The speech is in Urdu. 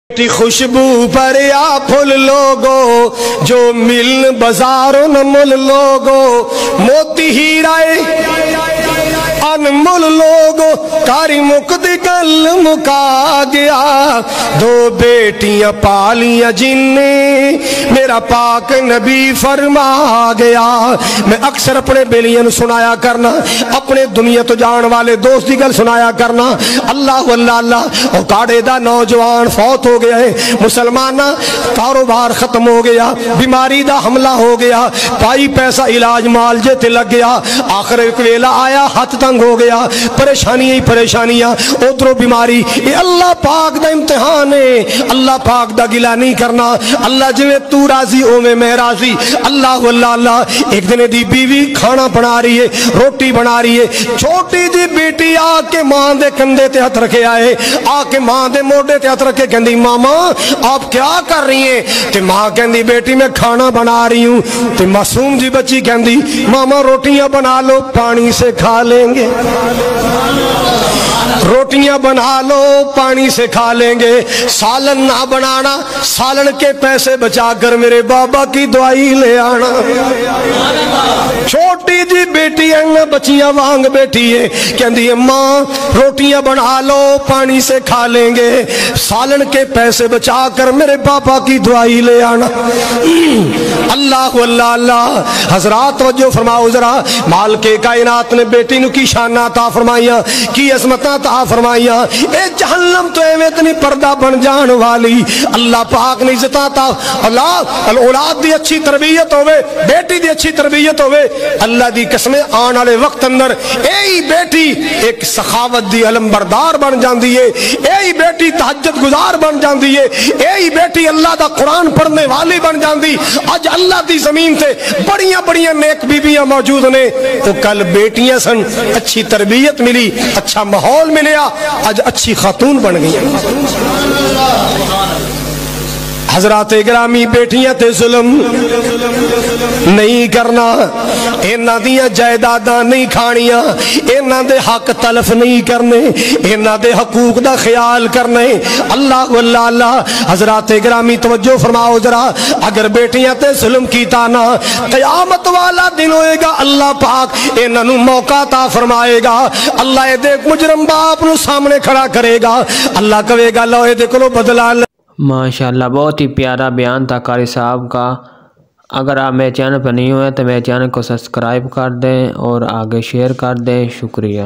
خوشبو پر یا پھول لوگو جو مل بازاروں نہ مل لوگو موتی ہیرائے انمول لوگو کاری مقدی کل مکا گیا دو بیٹیاں پالیاں جن نے میرا پاک نبی فرما گیا۔ میں اکثر اپنے بیلیاں سنایا کرنا، اپنے دنیا تو جان والے دوست دی گل سنایا کرنا۔ اللہ اللہ اللہ، اور کاڑے دا نوجوان فوت ہو گیا ہے، مسلمانہ کاروبار ختم ہو گیا، بیماری دا حملہ ہو گیا، پائی پیسہ علاج مال جے تے لگ گیا، آخر ایک ویلا آیا ہاتھ تنگ ہو گیا، پریشانیاں ہی پریشانیاں، ادھروں بیماری۔ یہ اللہ پاک دا امتحان ہے، اللہ پاک دا گلہ نہیں کرنا۔ اللہ جویں تو راضی اوے میں راضی۔ اللہ اللہ اللہ، ایک دن دی بیوی کھانا بنا رہی ہے، روٹی بنا رہی ہے، چھوٹی جی بیٹی آ کے ماں دے کندھے تے ہاتھ رکھے آئے، آ کے ماں دے موڈے تے ہاتھ رکھے کہندی ماما آپ کیا کر رہی ہیں؟ تے ماں کہندی بیٹی میں کھانا بنا رہی ہوں۔ تے معصوم جی بچی کہندی ماما روٹیاں بنا لو پانی سے کھا لیں گے، روٹیاں بنا لو پانی سے کھا لیں گے، سالن نہ بنانا، سالن کے پیسے بچا کر میرے بابا کی دعائی لے آنا۔ چھوٹی جی بیٹی ہے، بچیاں وانگ بیٹی ہے، کہندی ہے ماں روٹیاں بنا لو پانی سے کھا لیں گے، سالن کے پیسے بچا کر میرے بابا کی دعائی لے آنا۔ اللہ اللہ اللہ، حضرات توجہ فرماؤ ذرا، مال کے کائنات نے بیٹی نو کی شان عطا فرمائیاں، کی عظمت عطا فرمائیاں۔ اے جہنم تو ایویں اتنی پردہ بن جان والی، اللہ پاک نے عزت عطا، اولاد دی اچھی تربیت ہوئے، بیٹی دی اچھی تربیت ہوئے، اللہ دی قسمیں آن والے وقت اندر اے بیٹی ایک سخاوت دی علم بردار بن جاندی ہے، اے بیٹی تہجد گزار بن جاندی ہے، اے بیٹی اللہ دا قرآن پڑھنے والی بن جاندی۔ آج اللہ دی زمین تے بڑیاں بڑیاں نیک بیبیاں موجود نے، تو کل بیٹیاں سن، اچھی تربیت ملی، اچھا ماحول ملیا، آج اچھی خاتون بن گئی۔ حضرات گرامی، بیٹیاں تے ظلم نہیں کرنا، انہاں دیاں جائیداداں نہیں کھانیاں، انہاں دے حق تلف نہیں کرنے، انہاں دے حقوق دا خیال کرنے۔ اللہ اللہ اللہ، حضرات گرامی توجہ فرماؤ ذرا، اگر بیٹیاں تے ظلم کیتا نا، قیامت والا دن ہوئے گا، اللہ پاک انہاں نو موقع عطا فرمائے گا، اللہ اے دے مجرم باپ نو سامنے کھڑا کرے گا، اللہ کہے گا لو اے دے کولو بدلا۔ ماشاءاللہ، بہت ہی پیارا بیان تھا قاری صاحب کا۔ اگر آپ میرے چینل پر نہیں ہوئے تو میرے چینل کو سبسکرائب کر دیں اور آگے شیئر کر دیں۔ شکریہ۔